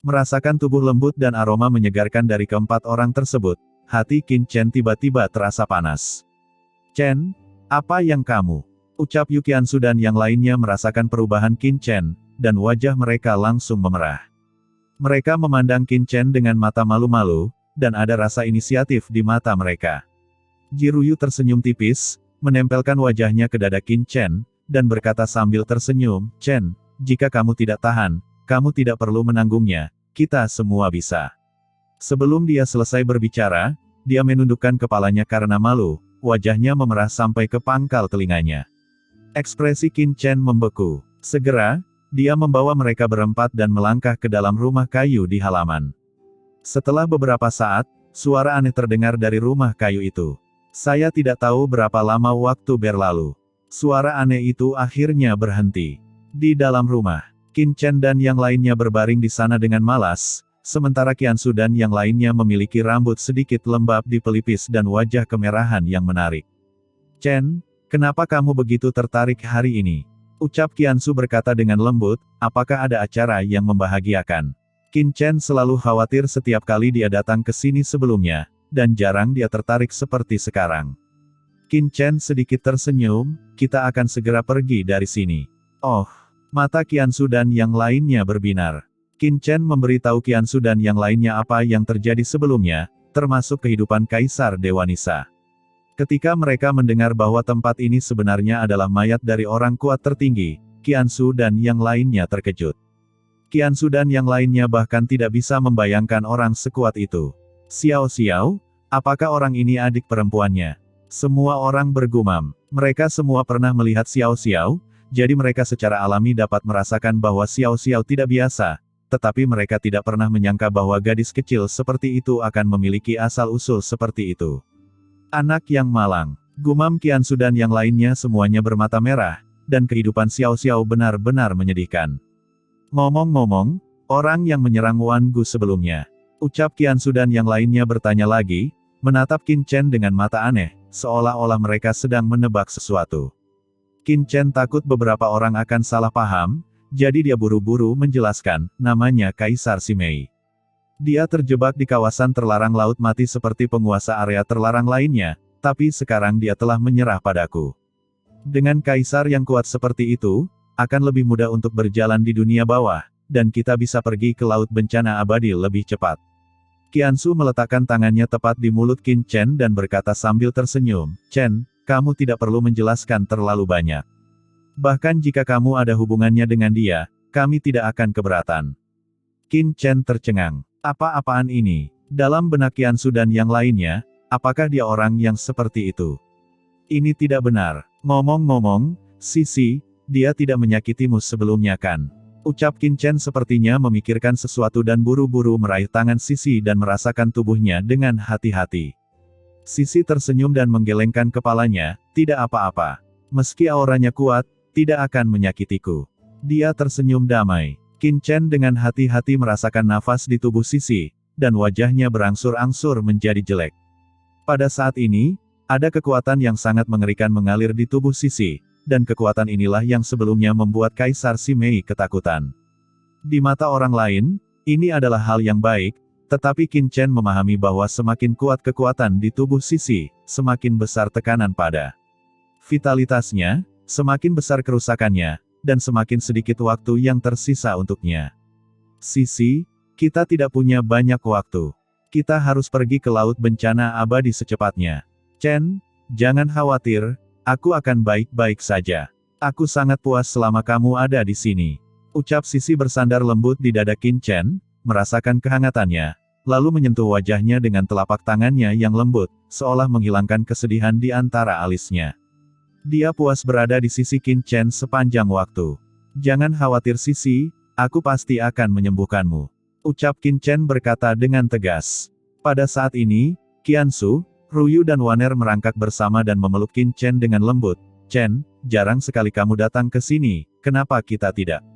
Merasakan tubuh lembut dan aroma menyegarkan dari keempat orang tersebut, hati Qin Chen tiba-tiba terasa panas. "Chen, apa yang kamu?" ucap Yu Qiansu dan yang lainnya merasakan perubahan Qin Chen, dan wajah mereka langsung memerah. Mereka memandang Qin Chen dengan mata malu-malu, dan ada rasa inisiatif di mata mereka. Jiruyu tersenyum tipis, menempelkan wajahnya ke dada Qin Chen, dan berkata sambil tersenyum, "Chen, jika kamu tidak tahan, kamu tidak perlu menanggungnya, kita semua bisa." Sebelum dia selesai berbicara, dia menundukkan kepalanya karena malu, wajahnya memerah sampai ke pangkal telinganya. Ekspresi Qin Chen membeku. Segera, dia membawa mereka berempat dan melangkah ke dalam rumah kayu di halaman. Setelah beberapa saat, suara aneh terdengar dari rumah kayu itu. Saya tidak tahu berapa lama waktu berlalu. Suara aneh itu akhirnya berhenti. Di dalam rumah, Qin Chen dan yang lainnya berbaring di sana dengan malas, sementara Qiansu dan yang lainnya memiliki rambut sedikit lembab di pelipis dan wajah kemerahan yang menarik. "Chen, kenapa kamu begitu tertarik hari ini?" ucap Qiansu berkata dengan lembut, "Apakah ada acara yang membahagiakan?" Qin Chen selalu khawatir setiap kali dia datang ke sini sebelumnya, dan jarang dia tertarik seperti sekarang. Qin Chen sedikit tersenyum, "Kita akan segera pergi dari sini." "Oh." Mata Qiansu dan yang lainnya berbinar. Qin Chen memberitahu Qiansu dan yang lainnya apa yang terjadi sebelumnya, termasuk kehidupan Kaisar Dewanisa. Ketika mereka mendengar bahwa tempat ini sebenarnya adalah mayat dari orang kuat tertinggi, Qiansu dan yang lainnya terkejut. Qiansu dan yang lainnya bahkan tidak bisa membayangkan orang sekuat itu. "Xiao Xiao, apakah orang ini adik perempuannya?" Semua orang bergumam. Mereka semua pernah melihat Xiao Xiao, jadi mereka secara alami dapat merasakan bahwa Xiao Xiao tidak biasa, tetapi mereka tidak pernah menyangka bahwa gadis kecil seperti itu akan memiliki asal-usul seperti itu. "Anak yang malang," gumam Qiansu dan yang lainnya semuanya bermata merah, dan kehidupan Xiao Xiao benar-benar menyedihkan. "Ngomong-ngomong, orang yang menyerang Wan Gu sebelumnya," ucap Qiansu dan yang lainnya bertanya lagi, menatap Qin Chen dengan mata aneh, seolah-olah mereka sedang menebak sesuatu. Qin Chen takut beberapa orang akan salah paham, jadi dia buru-buru menjelaskan, "Namanya Kaisar Simei. Dia terjebak di kawasan terlarang Laut Mati seperti penguasa area terlarang lainnya, tapi sekarang dia telah menyerah padaku. Dengan kaisar yang kuat seperti itu, akan lebih mudah untuk berjalan di dunia bawah, dan kita bisa pergi ke Laut Bencana Abadi lebih cepat." Qiansu meletakkan tangannya tepat di mulut Qin Chen dan berkata sambil tersenyum, "Chen, kamu tidak perlu menjelaskan terlalu banyak. Bahkan jika kamu ada hubungannya dengan dia, kami tidak akan keberatan." Qin Chen tercengang. Apa-apaan ini? Dalam benak Qiansu dan yang lainnya, apakah dia orang yang seperti itu? Ini tidak benar. "Ngomong-ngomong, Sisi, dia tidak menyakitimu sebelumnya kan?" ucap Qin Chen sepertinya memikirkan sesuatu dan buru-buru meraih tangan Sisi dan merasakan tubuhnya dengan hati-hati. Sisi tersenyum dan menggelengkan kepalanya, "Tidak apa-apa. Meski auranya kuat, tidak akan menyakitiku." Dia tersenyum damai. Qin Chen dengan hati-hati merasakan nafas di tubuh Sisi, dan wajahnya berangsur-angsur menjadi jelek. Pada saat ini, ada kekuatan yang sangat mengerikan mengalir di tubuh Sisi, dan kekuatan inilah yang sebelumnya membuat Kaisar Simei ketakutan. Di mata orang lain, ini adalah hal yang baik, tetapi Qin Chen memahami bahwa semakin kuat kekuatan di tubuh Sisi, semakin besar tekanan pada vitalitasnya, semakin besar kerusakannya, dan semakin sedikit waktu yang tersisa untuknya. "Sisi, kita tidak punya banyak waktu. Kita harus pergi ke Laut Bencana Abadi secepatnya. Chen, jangan khawatir, aku akan baik-baik saja. Aku sangat puas selama kamu ada di sini." Ucap Sisi bersandar lembut di dada Qin Chen, merasakan kehangatannya, lalu menyentuh wajahnya dengan telapak tangannya yang lembut, seolah menghilangkan kesedihan di antara alisnya. Dia puas berada di sisi Qin Chen sepanjang waktu. "Jangan khawatir Sisi, aku pasti akan menyembuhkanmu," ucap Qin Chen berkata dengan tegas. Pada saat ini, Qiansu, Ruyu dan Waner merangkak bersama dan memeluk Qin Chen dengan lembut. "Chen, jarang sekali kamu datang ke sini, kenapa kita tidak?"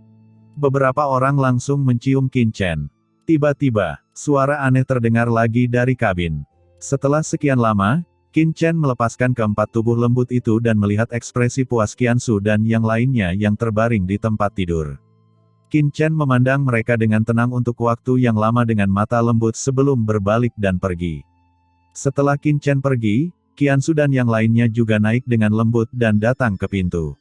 Beberapa orang langsung mencium Qin Chen. Tiba-tiba, suara aneh terdengar lagi dari kabin. Setelah sekian lama, Qin Chen melepaskan keempat tubuh lembut itu dan melihat ekspresi puas Qiansu dan yang lainnya yang terbaring di tempat tidur. Qin Chen memandang mereka dengan tenang untuk waktu yang lama dengan mata lembut sebelum berbalik dan pergi. Setelah Qin Chen pergi, Qiansu dan yang lainnya juga naik dengan lembut dan datang ke pintu.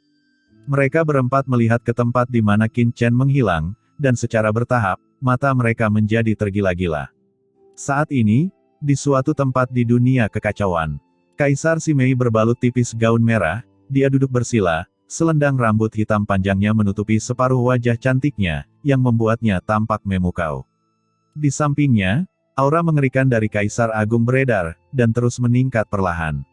Mereka berempat melihat ke tempat di mana Qin Chen menghilang, dan secara bertahap, mata mereka menjadi tergila-gila. Saat ini, di suatu tempat di dunia kekacauan, Kaisar Simei berbalut tipis gaun merah, dia duduk bersila, selendang rambut hitam panjangnya menutupi separuh wajah cantiknya, yang membuatnya tampak memukau. Di sampingnya, aura mengerikan dari Kaisar Agung beredar, dan terus meningkat perlahan.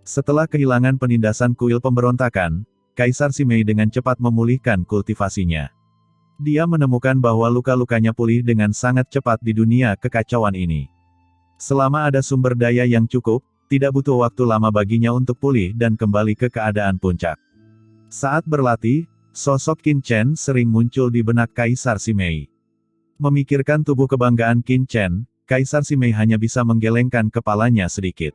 Setelah kehilangan penindasan kuil pemberontakan, Kaisar Simei dengan cepat memulihkan kultivasinya. Dia menemukan bahwa luka-lukanya pulih dengan sangat cepat di dunia kekacauan ini. Selama ada sumber daya yang cukup, tidak butuh waktu lama baginya untuk pulih dan kembali ke keadaan puncak. Saat berlatih, sosok Qin Chen sering muncul di benak Kaisar Simei. Memikirkan tubuh kebanggaan Qin Chen, Kaisar Simei hanya bisa menggelengkan kepalanya sedikit.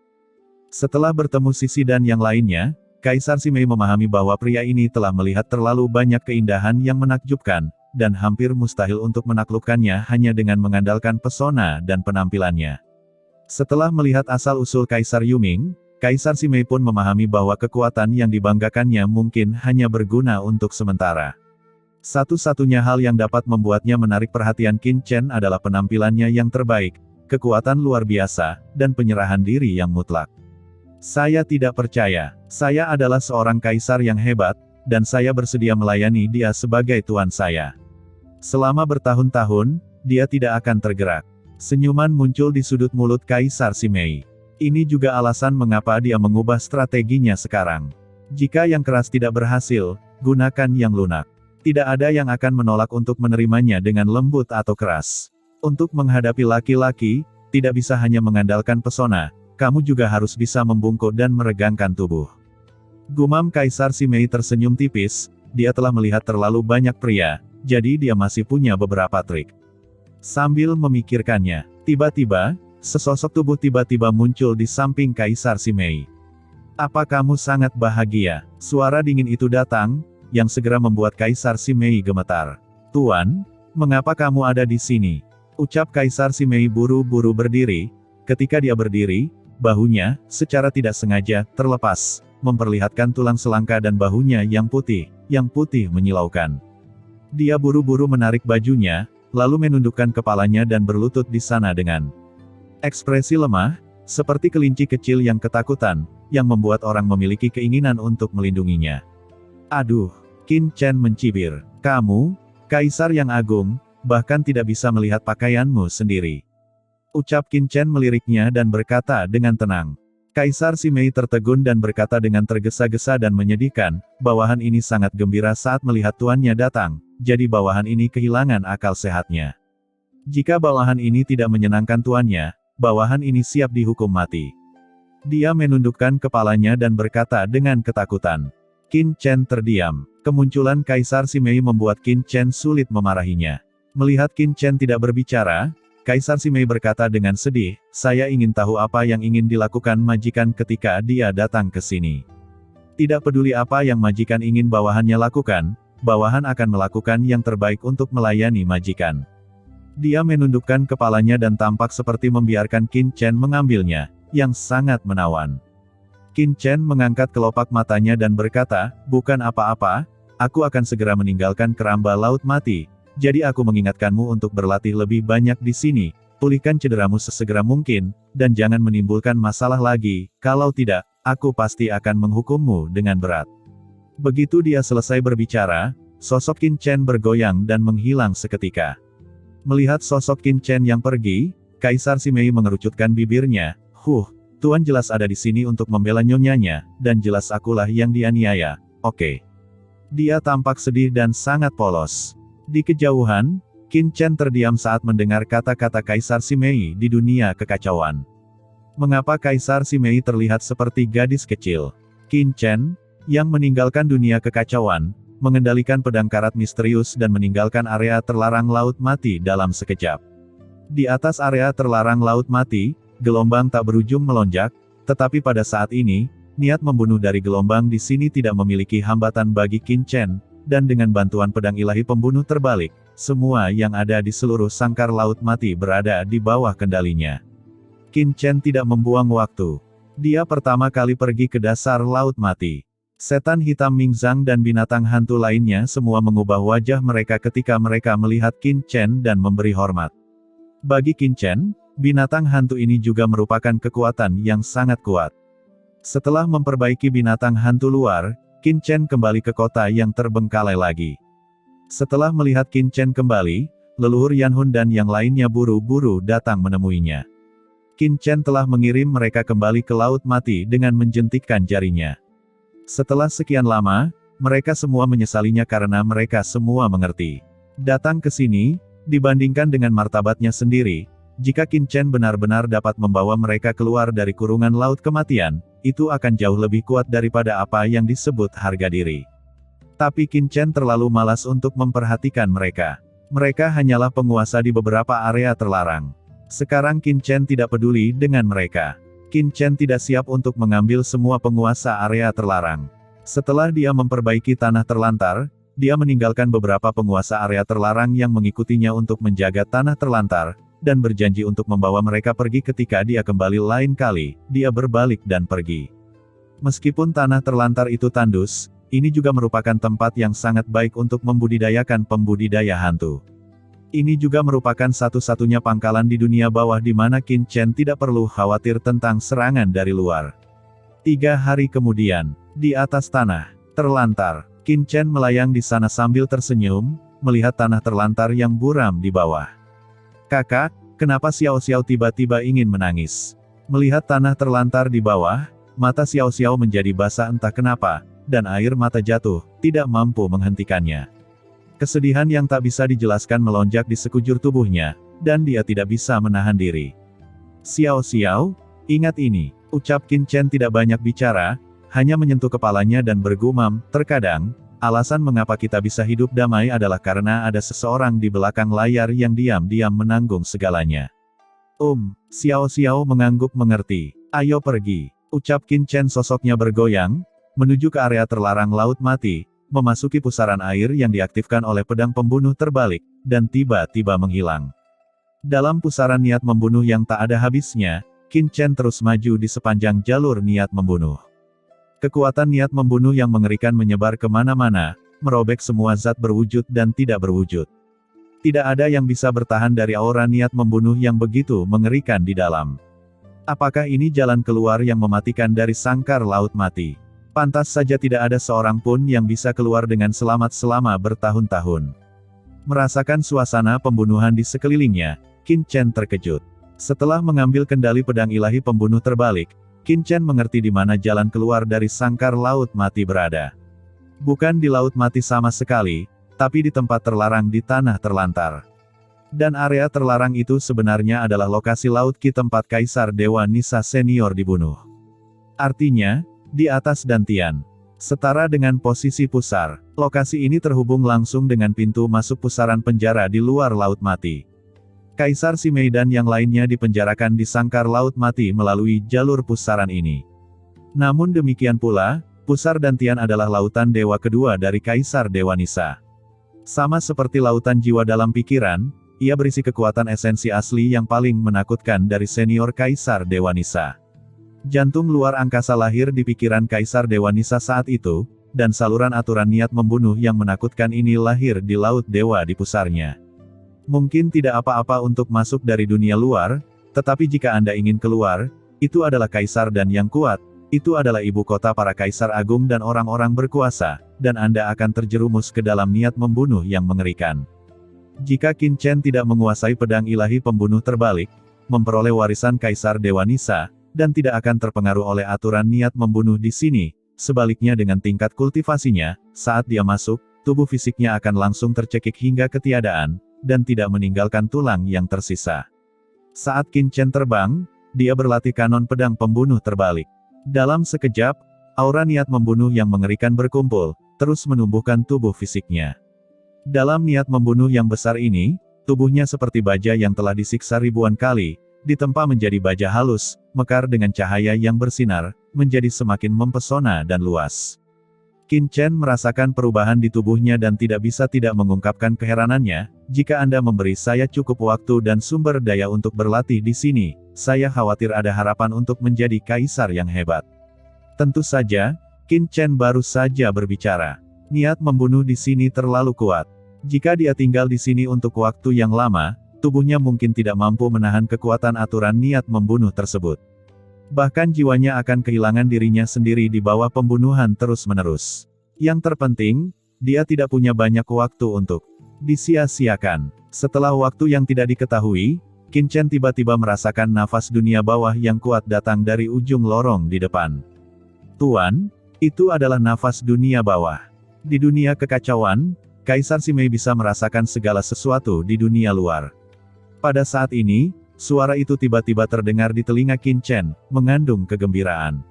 Setelah bertemu Sisi dan yang lainnya, Kaisar Simei memahami bahwa pria ini telah melihat terlalu banyak keindahan yang menakjubkan, dan hampir mustahil untuk menaklukkannya hanya dengan mengandalkan pesona dan penampilannya. Setelah melihat asal-usul Kaisar Yuming, Kaisar Simei pun memahami bahwa kekuatan yang dibanggakannya mungkin hanya berguna untuk sementara. Satu-satunya hal yang dapat membuatnya menarik perhatian Qin Chen adalah penampilannya yang terbaik, kekuatan luar biasa, dan penyerahan diri yang mutlak. Saya tidak percaya, saya adalah seorang kaisar yang hebat, dan saya bersedia melayani dia sebagai tuan saya. Selama bertahun-tahun, dia tidak akan tergerak. Senyuman muncul di sudut mulut Kaisar Simei. Ini juga alasan mengapa dia mengubah strateginya sekarang. Jika yang keras tidak berhasil, gunakan yang lunak. Tidak ada yang akan menolak untuk menerimanya dengan lembut atau keras. Untuk menghadapi laki-laki, tidak bisa hanya mengandalkan pesona, kamu juga harus bisa membungkuk dan meregangkan tubuh. Gumam Kaisar Simei tersenyum tipis, dia telah melihat terlalu banyak pria, jadi dia masih punya beberapa trik. Sambil memikirkannya, tiba-tiba, sesosok tubuh tiba-tiba muncul di samping Kaisar Simei. Apa kamu sangat bahagia? Suara dingin itu datang, yang segera membuat Kaisar Simei gemetar. Tuan, mengapa kamu ada di sini? Ucap Kaisar Simei buru-buru berdiri. Ketika dia berdiri, bahunya, secara tidak sengaja, terlepas, memperlihatkan tulang selangka dan bahunya yang putih menyilaukan. Dia buru-buru menarik bajunya, lalu menundukkan kepalanya dan berlutut di sana dengan ekspresi lemah, seperti kelinci kecil yang ketakutan, yang membuat orang memiliki keinginan untuk melindunginya. Aduh, Qin Chen mencibir. Kamu, Kaisar yang agung, bahkan tidak bisa melihat pakaianmu sendiri. Ucap Qin Chen meliriknya dan berkata dengan tenang. Kaisar Simei tertegun dan berkata dengan tergesa-gesa dan menyedihkan, bawahan ini sangat gembira saat melihat tuannya datang, jadi bawahan ini kehilangan akal sehatnya. Jika bawahan ini tidak menyenangkan tuannya, bawahan ini siap dihukum mati. Dia menundukkan kepalanya dan berkata dengan ketakutan. Qin Chen terdiam. Kemunculan Kaisar Simei membuat Qin Chen sulit memarahinya. Melihat Qin Chen tidak berbicara, Kaisar Simei berkata dengan sedih, saya ingin tahu apa yang ingin dilakukan majikan ketika dia datang ke sini. Tidak peduli apa yang majikan ingin bawahannya lakukan, bawahan akan melakukan yang terbaik untuk melayani majikan. Dia menundukkan kepalanya dan tampak seperti membiarkan Qin Chen mengambilnya, yang sangat menawan. Qin Chen mengangkat kelopak matanya dan berkata, bukan apa-apa, aku akan segera meninggalkan keramba laut mati. Jadi aku mengingatkanmu untuk berlatih lebih banyak di sini, pulihkan cederamu sesegera mungkin, dan jangan menimbulkan masalah lagi, kalau tidak, aku pasti akan menghukummu dengan berat. Begitu dia selesai berbicara, sosok Qin Chen bergoyang dan menghilang seketika. Melihat sosok Qin Chen yang pergi, Kaisar Simei mengerucutkan bibirnya, Tuan jelas ada di sini untuk membela nyonyanya, dan jelas akulah yang dianiaya, oke. Dia tampak sedih dan sangat polos. Di kejauhan, Qin Chen terdiam saat mendengar kata-kata Kaisar Simei di dunia kekacauan. Mengapa Kaisar Simei terlihat seperti gadis kecil? Qin Chen, yang meninggalkan dunia kekacauan, mengendalikan pedang karat misterius dan meninggalkan area terlarang laut mati dalam sekejap. Di atas area terlarang laut mati, gelombang tak berujung melonjak, tetapi pada saat ini, niat membunuh dari gelombang di sini tidak memiliki hambatan bagi Qin Chen. dan dengan bantuan pedang ilahi pembunuh terbalik, semua yang ada di seluruh sangkar laut mati berada di bawah kendalinya. Qin Chen tidak membuang waktu. Dia pertama kali pergi ke dasar laut mati. Setan hitam Ming Zhang dan binatang hantu lainnya semua mengubah wajah mereka ketika mereka melihat Qin Chen dan memberi hormat. Bagi Qin Chen, binatang hantu ini juga merupakan kekuatan yang sangat kuat. Setelah memperbaiki binatang hantu luar, Qin Chen kembali ke kota yang terbengkalai lagi. Setelah melihat Qin Chen kembali, leluhur Yanhun dan yang lainnya buru-buru datang menemuinya. Qin Chen telah mengirim mereka kembali ke laut mati dengan menjentikkan jarinya. Setelah sekian lama, mereka semua menyesalinya karena mereka semua mengerti. Datang ke sini, dibandingkan dengan martabatnya sendiri, jika Qin Chen benar-benar dapat membawa mereka keluar dari kurungan laut kematian, itu akan jauh lebih kuat daripada apa yang disebut harga diri. Tapi Qin Chen terlalu malas untuk memperhatikan mereka. Mereka hanyalah penguasa di beberapa area terlarang. Sekarang Qin Chen tidak peduli dengan mereka. Qin Chen tidak siap untuk mengambil semua penguasa area terlarang. Setelah dia memperbaiki tanah terlantar, dia meninggalkan beberapa penguasa area terlarang yang mengikutinya untuk menjaga tanah terlantar, dan berjanji untuk membawa mereka pergi ketika dia kembali lain kali. Dia berbalik dan pergi. Meskipun tanah terlantar itu tandus, ini juga merupakan tempat yang sangat baik untuk membudidayakan pembudidaya hantu. Ini juga merupakan satu-satunya pangkalan di dunia bawah di mana Qin Chen tidak perlu khawatir tentang serangan dari luar. 3 hari kemudian, di atas tanah terlantar, Qin Chen melayang di sana sambil tersenyum, melihat tanah terlantar yang buram di bawah. Kakak, kenapa Xiao Xiao tiba-tiba ingin menangis? Melihat tanah terlantar di bawah, mata Xiao Xiao menjadi basah entah kenapa, dan air mata jatuh, tidak mampu menghentikannya. Kesedihan yang tak bisa dijelaskan melonjak di sekujur tubuhnya, dan dia tidak bisa menahan diri. Xiao Xiao, ingat ini, ucap Qin Chen tidak banyak bicara, hanya menyentuh kepalanya dan bergumam, terkadang, alasan mengapa kita bisa hidup damai adalah karena ada seseorang di belakang layar yang diam-diam menanggung segalanya. Xiao Xiao mengangguk mengerti. Ayo pergi, ucap Qin Chen sosoknya bergoyang, menuju ke area terlarang laut mati, memasuki pusaran air yang diaktifkan oleh pedang pembunuh terbalik, dan tiba-tiba menghilang. Dalam pusaran niat membunuh yang tak ada habisnya, Qin Chen terus maju di sepanjang jalur niat membunuh. Kekuatan niat membunuh yang mengerikan menyebar kemana-mana, merobek semua zat berwujud dan tidak berwujud. Tidak ada yang bisa bertahan dari aura niat membunuh yang begitu mengerikan di dalam. Apakah ini jalan keluar yang mematikan dari sangkar laut mati? Pantas saja tidak ada seorang pun yang bisa keluar dengan selamat selama bertahun-tahun. Merasakan suasana pembunuhan di sekelilingnya, Qin Chen terkejut. Setelah mengambil kendali pedang ilahi pembunuh terbalik, Qin Chen mengerti di mana jalan keluar dari sangkar laut mati berada. Bukan di laut mati sama sekali, tapi di tempat terlarang di tanah terlantar. Dan area terlarang itu sebenarnya adalah lokasi Laut Qi tempat Kaisar Dewa Nisa Senior dibunuh. Artinya, di atas dantian. Setara dengan posisi pusar, lokasi ini terhubung langsung dengan pintu masuk pusaran penjara di luar Laut Mati. Kaisar Simei dan yang lainnya dipenjarakan di sangkar Laut Mati melalui jalur pusaran ini. Namun demikian pula, pusar dantian adalah lautan dewa kedua dari Kaisar Dewa Nisa. Sama seperti lautan jiwa dalam pikiran, ia berisi kekuatan esensi asli yang paling menakutkan dari senior Kaisar Dewa Nisa. Jantung luar angkasa lahir di pikiran Kaisar Dewa Nisa saat itu, dan saluran aturan niat membunuh yang menakutkan ini lahir di Laut Dewa di pusarnya. Mungkin tidak apa-apa untuk masuk dari dunia luar, tetapi jika Anda ingin keluar, itu adalah Kaisar dan yang kuat, itu adalah ibu kota para Kaisar Agung dan orang-orang berkuasa, dan Anda akan terjerumus ke dalam niat membunuh yang mengerikan. Jika Qin Chen tidak menguasai pedang ilahi pembunuh terbalik, memperoleh warisan Kaisar Dewa Nisa, dan tidak akan terpengaruh oleh aturan niat membunuh di sini, sebaliknya dengan tingkat kultivasinya, saat dia masuk, tubuh fisiknya akan langsung tercekik hingga ketiadaan, dan tidak meninggalkan tulang yang tersisa. Saat Qin Chen terbang, dia berlatih kanon pedang pembunuh terbalik. Dalam sekejap, aura niat membunuh yang mengerikan berkumpul, terus menumbuhkan tubuh fisiknya. Dalam niat membunuh yang besar ini, tubuhnya seperti baja yang telah disiksa ribuan kali, ditempa menjadi baja halus, mekar dengan cahaya yang bersinar, menjadi semakin mempesona dan luas. Qin Chen merasakan perubahan di tubuhnya dan tidak bisa tidak mengungkapkan keheranannya, jika Anda memberi saya cukup waktu dan sumber daya untuk berlatih di sini, saya khawatir ada harapan untuk menjadi kaisar yang hebat. Tentu saja, Qin Chen baru saja berbicara. Niat membunuh di sini terlalu kuat. Jika dia tinggal di sini untuk waktu yang lama, tubuhnya mungkin tidak mampu menahan kekuatan aturan niat membunuh tersebut. Bahkan jiwanya akan kehilangan dirinya sendiri di bawah pembunuhan terus-menerus. Yang terpenting, dia tidak punya banyak waktu untuk disia-siakan. Setelah waktu yang tidak diketahui, Qin Chen tiba-tiba merasakan nafas dunia bawah yang kuat datang dari ujung lorong di depan. Tuan, itu adalah nafas dunia bawah. Di dunia kekacauan, Kaisar Simei bisa merasakan segala sesuatu di dunia luar. Pada saat ini, suara itu tiba-tiba terdengar di telinga Qin Chen, mengandung kegembiraan.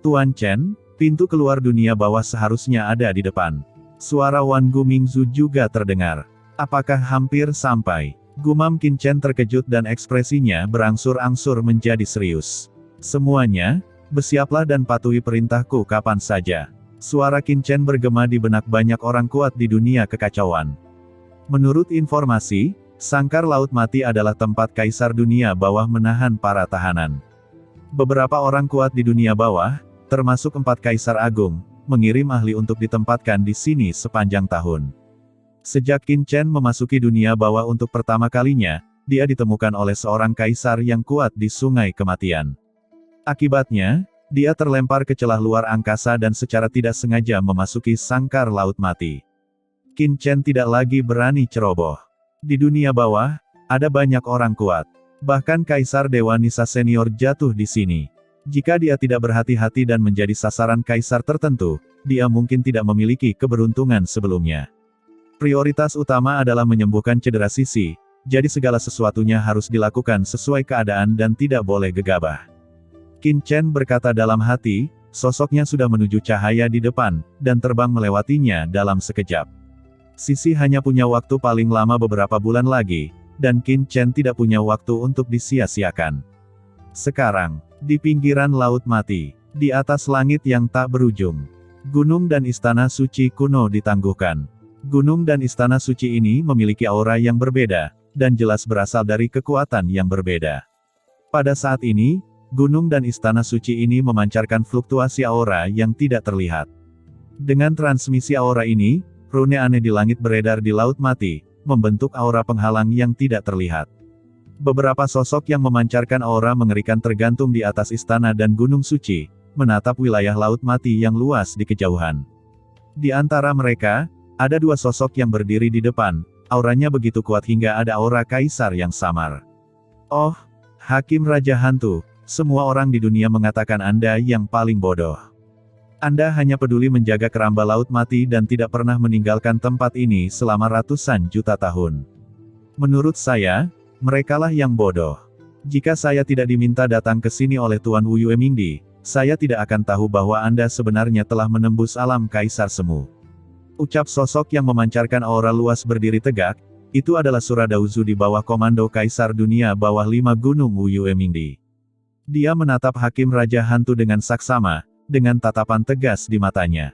Tuan Chen, pintu keluar dunia bawah seharusnya ada di depan. Suara Wan Gumingzu juga terdengar. Apakah hampir sampai? Gumam Qin Chen terkejut dan ekspresinya berangsur-angsur menjadi serius. Semuanya, bersiaplah dan patuhi perintahku kapan saja. Suara Qin Chen bergema di benak banyak orang kuat di dunia kekacauan. Menurut informasi, Sangkar Laut Mati adalah tempat Kaisar Dunia Bawah menahan para tahanan. Beberapa orang kuat di dunia bawah, termasuk 4 Kaisar Agung, mengirim ahli untuk ditempatkan di sini sepanjang tahun. Sejak Qin Chen memasuki dunia bawah untuk pertama kalinya, dia ditemukan oleh seorang kaisar yang kuat di Sungai Kematian. Akibatnya, dia terlempar ke celah luar angkasa dan secara tidak sengaja memasuki Sangkar Laut Mati. Qin Chen tidak lagi berani ceroboh. Di dunia bawah, ada banyak orang kuat. Bahkan Kaisar Dewa Nisa Senior jatuh di sini. Jika dia tidak berhati-hati dan menjadi sasaran kaisar tertentu, dia mungkin tidak memiliki keberuntungan sebelumnya. Prioritas utama adalah menyembuhkan cedera sisi, jadi segala sesuatunya harus dilakukan sesuai keadaan dan tidak boleh gegabah. Qin Chen berkata dalam hati, sosoknya sudah menuju cahaya di depan, dan terbang melewatinya dalam sekejap. Sisi hanya punya waktu paling lama beberapa bulan lagi, dan Qin Chen tidak punya waktu untuk disia-siakan. Sekarang, di pinggiran Laut Mati, di atas langit yang tak berujung, gunung dan istana suci kuno ditangguhkan. Gunung dan istana suci ini memiliki aura yang berbeda, dan jelas berasal dari kekuatan yang berbeda. Pada saat ini, gunung dan istana suci ini memancarkan fluktuasi aura yang tidak terlihat. Dengan transmisi aura ini, rune aneh di langit beredar di Laut Mati, membentuk aura penghalang yang tidak terlihat. Beberapa sosok yang memancarkan aura mengerikan tergantung di atas istana dan gunung suci, menatap wilayah Laut Mati yang luas di kejauhan. Di antara mereka, ada 2 sosok yang berdiri di depan, auranya begitu kuat hingga ada aura kaisar yang samar. Oh, Hakim Raja Hantu. Semua orang di dunia mengatakan Anda yang paling bodoh. Anda hanya peduli menjaga keramba Laut Mati dan tidak pernah meninggalkan tempat ini selama ratusan juta tahun. Menurut saya, merekalah yang bodoh. Jika saya tidak diminta datang ke sini oleh Tuan Wu Yue Mingdi, saya tidak akan tahu bahwa Anda sebenarnya telah menembus alam Kaisar Semu. Ucap sosok yang memancarkan aura luas berdiri tegak, itu adalah Suradauzu di bawah komando Kaisar Dunia Bawah 5 Gunung Wu Yue Mingdi. Dia menatap Hakim Raja Hantu dengan saksama, dengan tatapan tegas di matanya.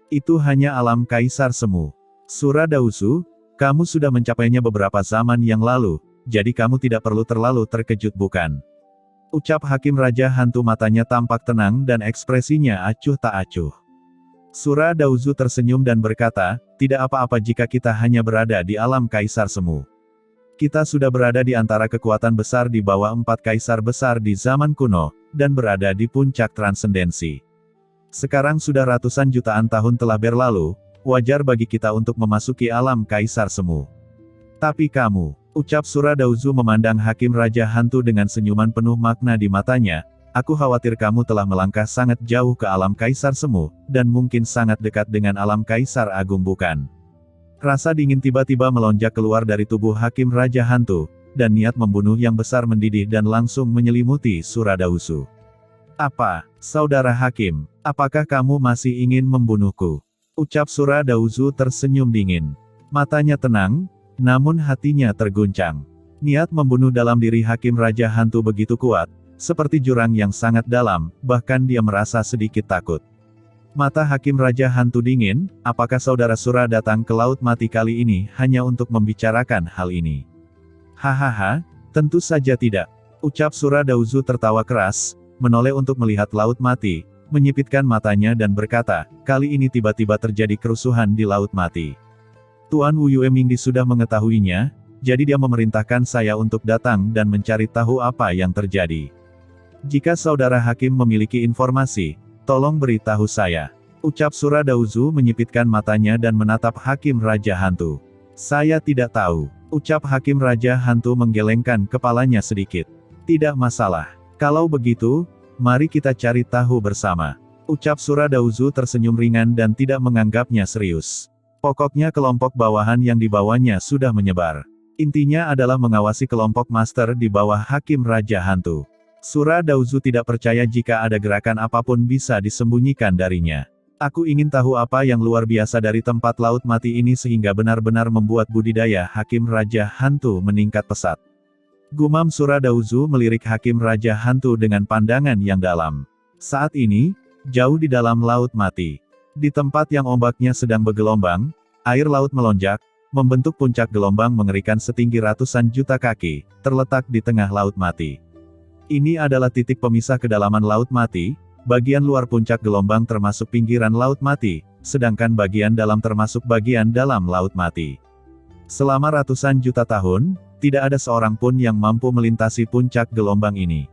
Itu hanya alam Kaisar Semu. Suradauzu, kamu sudah mencapainya beberapa zaman yang lalu, jadi kamu tidak perlu terlalu terkejut bukan? Ucap Hakim Raja Hantu matanya tampak tenang dan ekspresinya acuh tak acuh. Suradauzu tersenyum dan berkata, tidak apa-apa jika kita hanya berada di alam Kaisar Semu. Kita sudah berada di antara kekuatan besar di bawah 4 kaisar besar di zaman kuno, dan berada di puncak transendensi. Sekarang sudah ratusan jutaan tahun telah berlalu, wajar bagi kita untuk memasuki alam Kaisar Semu. Tapi kamu, ucap Suradauzu memandang Hakim Raja Hantu dengan senyuman penuh makna di matanya, aku khawatir kamu telah melangkah sangat jauh ke alam Kaisar Semu, dan mungkin sangat dekat dengan alam Kaisar Agung bukan? Rasa dingin tiba-tiba melonjak keluar dari tubuh Hakim Raja Hantu, dan niat membunuh yang besar mendidih dan langsung menyelimuti Suradauzu. Apa, Saudara Hakim, apakah kamu masih ingin membunuhku? Ucap Suradauzu tersenyum dingin. Matanya tenang, namun hatinya terguncang. Niat membunuh dalam diri Hakim Raja Hantu begitu kuat, seperti jurang yang sangat dalam, bahkan dia merasa sedikit takut. Mata Hakim Raja Hantu dingin, apakah saudara Sura datang ke Laut Mati kali ini hanya untuk membicarakan hal ini? Hahaha, tentu saja tidak. Ucap Sura Dauzu tertawa keras, menoleh untuk melihat Laut Mati, menyipitkan matanya dan berkata, kali ini tiba-tiba terjadi kerusuhan di Laut Mati. Tuan Wu Yue Mingdi sudah mengetahuinya, jadi dia memerintahkan saya untuk datang dan mencari tahu apa yang terjadi. Jika saudara Hakim memiliki informasi, tolong beritahu saya. Ucap Sura Dauzu menyipitkan matanya dan menatap Hakim Raja Hantu. Saya tidak tahu. Ucap Hakim Raja Hantu menggelengkan kepalanya sedikit. Tidak masalah. Kalau begitu, mari kita cari tahu bersama. Ucap Sura Dauzu tersenyum ringan dan tidak menganggapnya serius. Pokoknya kelompok bawahan yang dibawanya sudah menyebar. Intinya adalah mengawasi kelompok master di bawah Hakim Raja Hantu. Sura Dauzu tidak percaya jika ada gerakan apapun bisa disembunyikan darinya. Aku ingin tahu apa yang luar biasa dari tempat Laut Mati ini sehingga benar-benar membuat budidaya Hakim Raja Hantu meningkat pesat. Gumam Sura Dauzu melirik Hakim Raja Hantu dengan pandangan yang dalam. Saat ini, jauh di dalam Laut Mati. Di tempat yang ombaknya sedang bergelombang, air laut melonjak, membentuk puncak gelombang mengerikan setinggi ratusan juta kaki, terletak di tengah Laut Mati. Ini adalah titik pemisah kedalaman Laut Mati, bagian luar puncak gelombang termasuk pinggiran Laut Mati, sedangkan bagian dalam termasuk bagian dalam Laut Mati. Selama ratusan juta tahun, tidak ada seorang pun yang mampu melintasi puncak gelombang ini.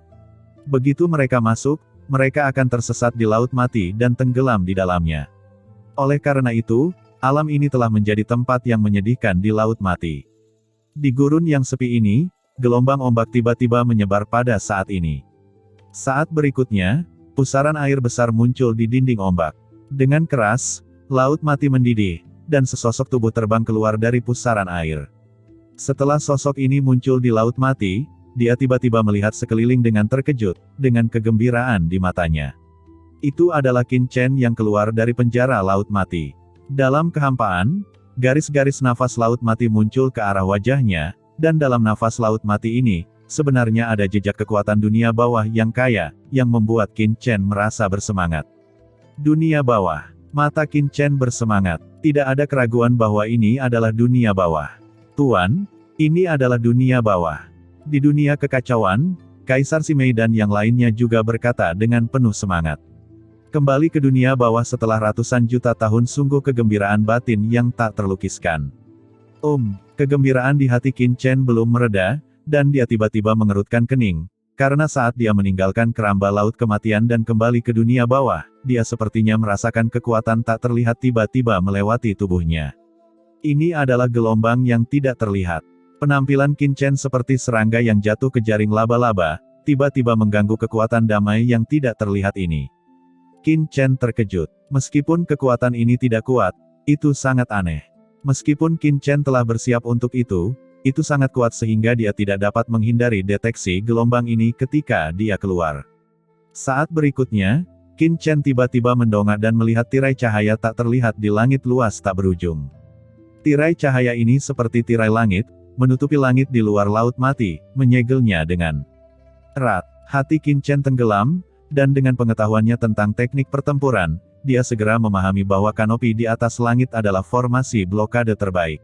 Begitu mereka masuk, mereka akan tersesat di Laut Mati dan tenggelam di dalamnya. Oleh karena itu, alam ini telah menjadi tempat yang menyedihkan di Laut Mati. Di gurun yang sepi ini, gelombang ombak tiba-tiba menyebar pada saat ini. Saat berikutnya, pusaran air besar muncul di dinding ombak. Dengan keras, Laut Mati mendidih, dan sesosok tubuh terbang keluar dari pusaran air. Setelah sosok ini muncul di Laut Mati, dia tiba-tiba melihat sekeliling dengan terkejut, dengan kegembiraan di matanya. Itu adalah Qin Chen yang keluar dari penjara Laut Mati. Dalam kehampaan, garis-garis nafas Laut Mati muncul ke arah wajahnya, dan dalam nafas Laut Mati ini, sebenarnya ada jejak kekuatan dunia bawah yang kaya, yang membuat Qin Chen merasa bersemangat. Dunia bawah. Mata Qin Chen bersemangat. Tidak ada keraguan bahwa ini adalah dunia bawah. Tuan, ini adalah dunia bawah. Di dunia kekacauan, Kaisar Simei dan yang lainnya juga berkata dengan penuh semangat. Kembali ke dunia bawah setelah ratusan juta tahun sungguh kegembiraan batin yang tak terlukiskan. Kegembiraan di hati Qin Chen belum mereda, dan dia tiba-tiba mengerutkan kening, karena saat dia meninggalkan keramba laut kematian dan kembali ke dunia bawah, dia sepertinya merasakan kekuatan tak terlihat tiba-tiba melewati tubuhnya. Ini adalah gelombang yang tidak terlihat. Penampilan Qin Chen seperti serangga yang jatuh ke jaring laba-laba, tiba-tiba mengganggu kekuatan damai yang tidak terlihat ini. Qin Chen terkejut. Meskipun kekuatan ini tidak kuat, itu sangat aneh. Meskipun Qin Chen telah bersiap untuk itu sangat kuat sehingga dia tidak dapat menghindari deteksi gelombang ini ketika dia keluar. Saat berikutnya, Qin Chen tiba-tiba mendongak dan melihat tirai cahaya tak terlihat di langit luas tak berujung. Tirai cahaya ini seperti tirai langit, menutupi langit di luar Laut Mati, menyegelnya dengan erat. Hati Qin Chen tenggelam, dan dengan pengetahuannya tentang teknik pertempuran, dia segera memahami bahwa kanopi di atas langit adalah formasi blokade terbaik.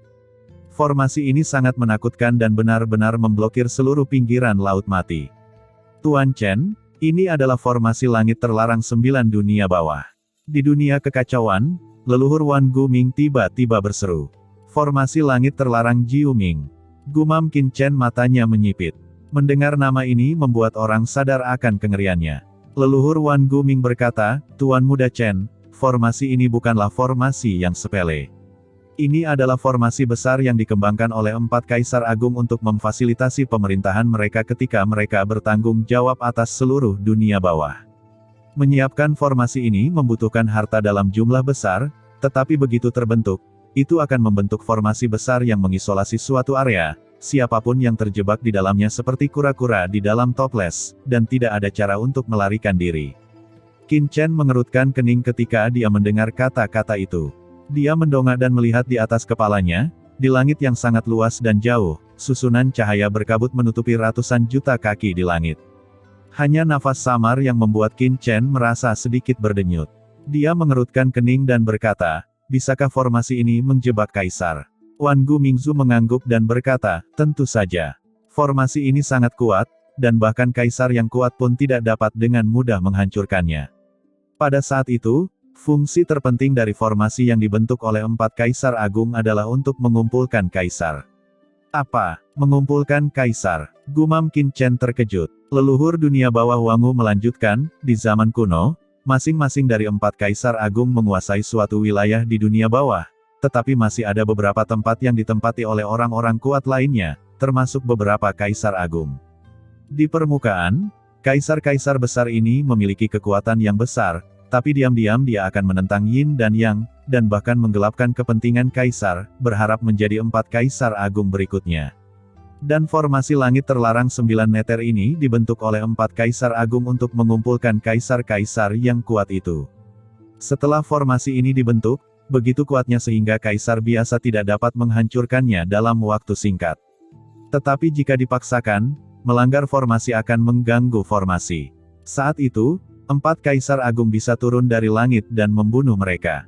Formasi ini sangat menakutkan dan benar-benar memblokir seluruh pinggiran Laut Mati. Tuan Chen, ini adalah formasi langit terlarang 9 dunia bawah. Di dunia kekacauan, leluhur Wan Guming tiba-tiba berseru. Formasi langit terlarang Jiu Ming. Gumam Qin Chen matanya menyipit. Mendengar nama ini membuat orang sadar akan kengeriannya. Leluhur Wan Guming berkata, Tuan Muda Chen, formasi ini bukanlah formasi yang sepele. Ini adalah formasi besar yang dikembangkan oleh 4 Kaisar Agung untuk memfasilitasi pemerintahan mereka ketika mereka bertanggung jawab atas seluruh dunia bawah. Menyiapkan formasi ini membutuhkan harta dalam jumlah besar, tetapi begitu terbentuk, itu akan membentuk formasi besar yang mengisolasi suatu area, siapapun yang terjebak di dalamnya seperti kura-kura di dalam toples, dan tidak ada cara untuk melarikan diri. Qin Chen mengerutkan kening ketika dia mendengar kata-kata itu. Dia mendongak dan melihat di atas kepalanya, di langit yang sangat luas dan jauh, susunan cahaya berkabut menutupi ratusan juta kaki di langit. Hanya nafas samar yang membuat Qin Chen merasa sedikit berdenyut. Dia mengerutkan kening dan berkata, bisakah formasi ini menjebak kaisar? Wan Gu Mingzu mengangguk dan berkata, tentu saja. Formasi ini sangat kuat, dan bahkan kaisar yang kuat pun tidak dapat dengan mudah menghancurkannya. Pada saat itu, fungsi terpenting dari formasi yang dibentuk oleh 4 kaisar agung adalah untuk mengumpulkan kaisar. Apa? Mengumpulkan kaisar? Gumam Qin Chen terkejut. Leluhur dunia bawah Wangu melanjutkan, di zaman kuno, masing-masing dari 4 kaisar agung menguasai suatu wilayah di dunia bawah, tetapi masih ada beberapa tempat yang ditempati oleh orang-orang kuat lainnya, termasuk beberapa kaisar agung. Di permukaan, kaisar-kaisar besar ini memiliki kekuatan yang besar, tapi diam-diam dia akan menentang Yin dan Yang, dan bahkan menggelapkan kepentingan kaisar, berharap menjadi 4 kaisar agung berikutnya. Dan formasi langit terlarang 9 meter ini dibentuk oleh 4 kaisar agung untuk mengumpulkan kaisar-kaisar yang kuat itu. Setelah formasi ini dibentuk, begitu kuatnya sehingga kaisar biasa tidak dapat menghancurkannya dalam waktu singkat. Tetapi jika dipaksakan, melanggar formasi akan mengganggu formasi. Saat itu, 4 kaisar agung bisa turun dari langit dan membunuh mereka.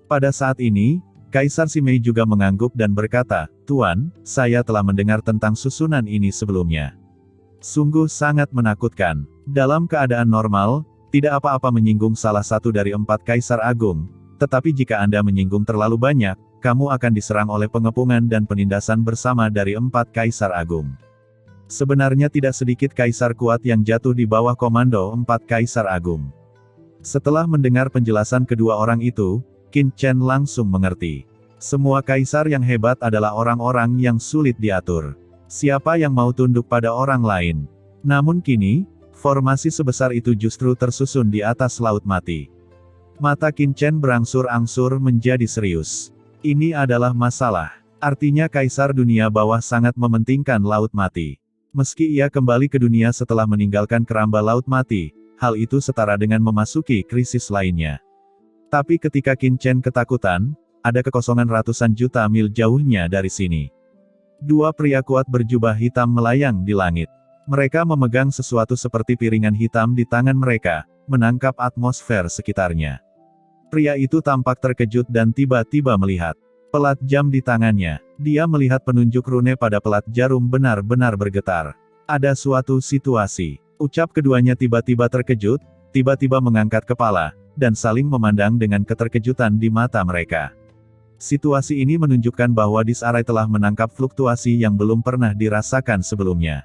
Pada saat ini, Kaisar Simei juga mengangguk dan berkata, Tuan, saya telah mendengar tentang susunan ini sebelumnya. Sungguh sangat menakutkan. Dalam keadaan normal, tidak apa-apa menyinggung salah satu dari 4 kaisar agung, tetapi jika Anda menyinggung terlalu banyak, kamu akan diserang oleh pengepungan dan penindasan bersama dari 4 kaisar agung. Sebenarnya tidak sedikit kaisar kuat yang jatuh di bawah komando 4 kaisar agung. Setelah mendengar penjelasan kedua orang itu, Qin Chen langsung mengerti. Semua kaisar yang hebat adalah orang-orang yang sulit diatur. Siapa yang mau tunduk pada orang lain? Namun kini, formasi sebesar itu justru tersusun di atas laut mati. Mata Qin Chen berangsur-angsur menjadi serius. Ini adalah masalah. Artinya kaisar dunia bawah sangat mementingkan laut mati. Meski ia kembali ke dunia setelah meninggalkan keramba laut mati, hal itu setara dengan memasuki krisis lainnya. Tapi ketika Qin Chen ketakutan, ada kekosongan ratusan juta mil jauhnya dari sini. 2 pria kuat berjubah hitam melayang di langit. Mereka memegang sesuatu seperti piringan hitam di tangan mereka, menangkap atmosfer sekitarnya. Pria itu tampak terkejut dan tiba-tiba melihat pelat jam di tangannya. Dia melihat penunjuk rune pada pelat jarum benar-benar bergetar. Ada suatu situasi. Ucap keduanya tiba-tiba terkejut, tiba-tiba mengangkat kepala, dan saling memandang dengan keterkejutan di mata mereka. Situasi ini menunjukkan bahwa Disarai telah menangkap fluktuasi yang belum pernah dirasakan sebelumnya.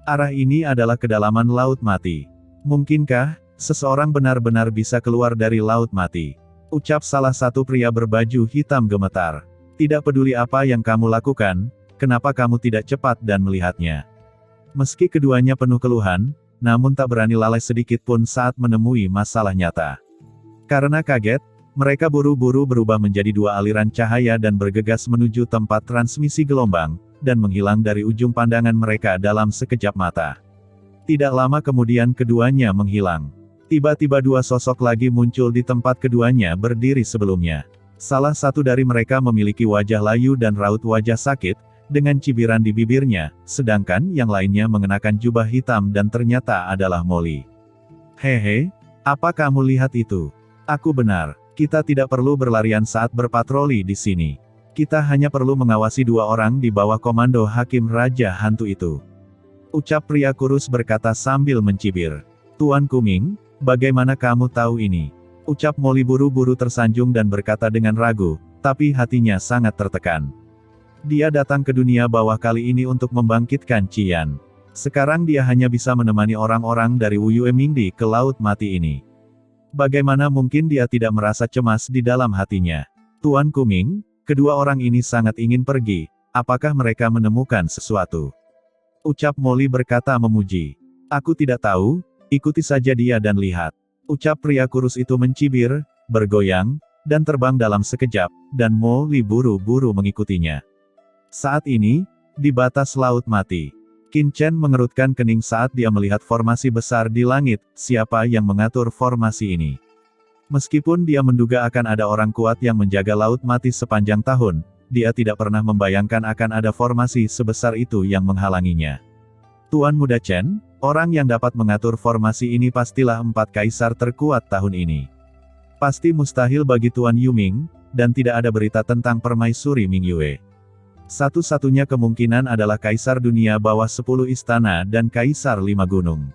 Arah ini adalah kedalaman laut mati. Mungkinkah seseorang benar-benar bisa keluar dari laut mati? Ucap salah satu pria berbaju hitam gemetar. Tidak peduli apa yang kamu lakukan, kenapa kamu tidak cepat dan melihatnya? Meski keduanya penuh keluhan, namun tak berani lalai sedikit pun saat menemui masalah nyata. Karena kaget, mereka buru-buru berubah menjadi 2 aliran cahaya dan bergegas menuju tempat transmisi gelombang, dan menghilang dari ujung pandangan mereka dalam sekejap mata. Tidak lama kemudian keduanya menghilang. Tiba-tiba 2 sosok lagi muncul di tempat keduanya berdiri sebelumnya. Salah satu dari mereka memiliki wajah layu dan raut wajah sakit, dengan cibiran di bibirnya, sedangkan yang lainnya mengenakan jubah hitam dan ternyata adalah Molly. Hehe, apa kamu lihat itu? Aku benar. Kita tidak perlu berlarian saat berpatroli di sini. Kita hanya perlu mengawasi 2 orang di bawah komando Hakim Raja Hantu itu. Ucap pria kurus berkata sambil mencibir. Tuan Kuming, bagaimana kamu tahu ini? Ucap Molly buru-buru tersanjung dan berkata dengan ragu, tapi hatinya sangat tertekan. Dia datang ke dunia bawah kali ini untuk membangkitkan Qian. Sekarang dia hanya bisa menemani orang-orang dari Wuyue Mingdi ke laut mati ini. Bagaimana mungkin dia tidak merasa cemas di dalam hatinya? Tuan Kuming, kedua orang ini sangat ingin pergi, apakah mereka menemukan sesuatu? Ucap Molly berkata memuji. Aku tidak tahu, ikuti saja dia dan lihat. Ucap pria kurus itu mencibir, bergoyang, dan terbang dalam sekejap, dan Molly buru-buru mengikutinya. Saat ini, di batas laut mati, Qin Chen mengerutkan kening saat dia melihat formasi besar di langit, siapa yang mengatur formasi ini. Meskipun dia menduga akan ada orang kuat yang menjaga laut mati sepanjang tahun, dia tidak pernah membayangkan akan ada formasi sebesar itu yang menghalanginya. Tuan Muda Chen, orang yang dapat mengatur formasi ini pastilah 4 kaisar terkuat tahun ini. Pasti mustahil bagi Tuan Yuming, dan tidak ada berita tentang permaisuri Mingyue. Satu-satunya kemungkinan adalah Kaisar Dunia bawah 10 istana dan Kaisar 5 gunung.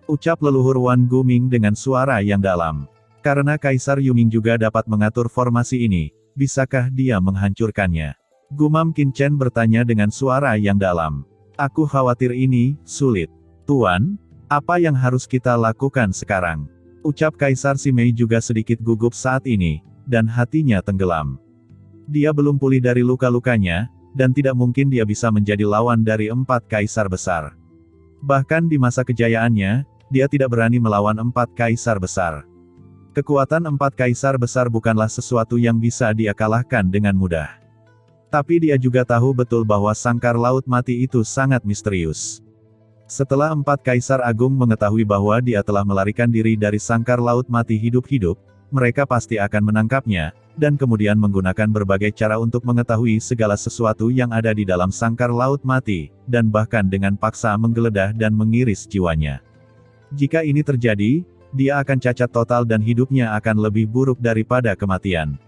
Ucap leluhur Wan Guming dengan suara yang dalam. Karena Kaisar Yuming juga dapat mengatur formasi ini, bisakah dia menghancurkannya? Gumam Qin Chen bertanya dengan suara yang dalam. Aku khawatir ini sulit. Tuan, apa yang harus kita lakukan sekarang? Ucap Kaisar Simei juga sedikit gugup saat ini, dan hatinya tenggelam. Dia belum pulih dari luka-lukanya, dan tidak mungkin dia bisa menjadi lawan dari 4 kaisar besar. Bahkan di masa kejayaannya, dia tidak berani melawan 4 kaisar besar. Kekuatan 4 kaisar besar bukanlah sesuatu yang bisa dia kalahkan dengan mudah. Tapi dia juga tahu betul bahwa sangkar laut mati itu sangat misterius. Setelah 4 kaisar agung mengetahui bahwa dia telah melarikan diri dari sangkar laut mati hidup-hidup, mereka pasti akan menangkapnya, dan kemudian menggunakan berbagai cara untuk mengetahui segala sesuatu yang ada di dalam sangkar laut mati, dan bahkan dengan paksa menggeledah dan mengiris jiwanya. Jika ini terjadi, dia akan cacat total dan hidupnya akan lebih buruk daripada kematian.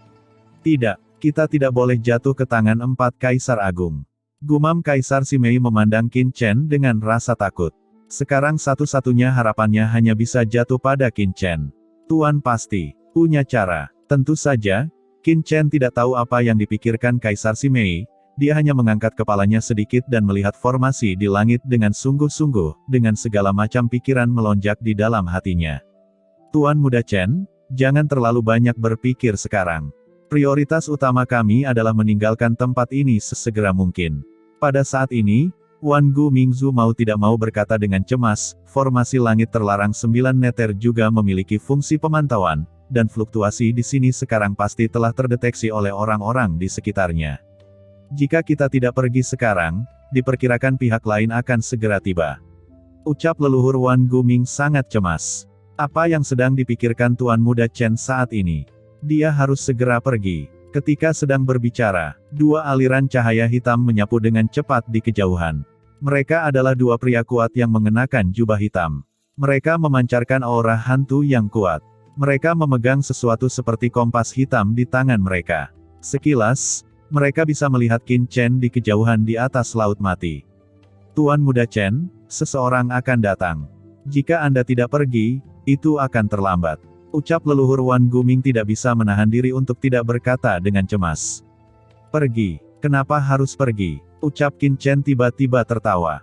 Tidak, kita tidak boleh jatuh ke tangan 4 kaisar agung. Gumam Kaisar Simei memandang Qin Chen dengan rasa takut. Sekarang satu-satunya harapannya hanya bisa jatuh pada Qin Chen. Tuan pasti punya cara. Tentu saja, Qin Chen tidak tahu apa yang dipikirkan Kaisar Simei, dia hanya mengangkat kepalanya sedikit dan melihat formasi di langit dengan sungguh-sungguh, dengan segala macam pikiran melonjak di dalam hatinya. Tuan Muda Chen, jangan terlalu banyak berpikir sekarang. Prioritas utama kami adalah meninggalkan tempat ini sesegera mungkin. Pada saat ini, Wan Gumingzu mau tidak mau berkata dengan cemas, formasi langit terlarang 9 meter juga memiliki fungsi pemantauan, dan fluktuasi di sini sekarang pasti telah terdeteksi oleh orang-orang di sekitarnya. Jika kita tidak pergi sekarang, diperkirakan pihak lain akan segera tiba. Ucap leluhur Wan Guming sangat cemas. Apa yang sedang dipikirkan Tuan Muda Chen saat ini? Dia harus segera pergi. Ketika sedang berbicara, 2 aliran cahaya hitam menyapu dengan cepat di kejauhan. Mereka adalah 2 pria kuat yang mengenakan jubah hitam. Mereka memancarkan aura hantu yang kuat. Mereka memegang sesuatu seperti kompas hitam di tangan mereka. Sekilas, mereka bisa melihat Qin Chen di kejauhan di atas laut mati. Tuan Muda Chen, seseorang akan datang. Jika Anda tidak pergi, itu akan terlambat. Ucap leluhur Wan Guming tidak bisa menahan diri untuk tidak berkata dengan cemas. Pergi. Kenapa harus pergi? Ucap Qin Chen tiba-tiba tertawa.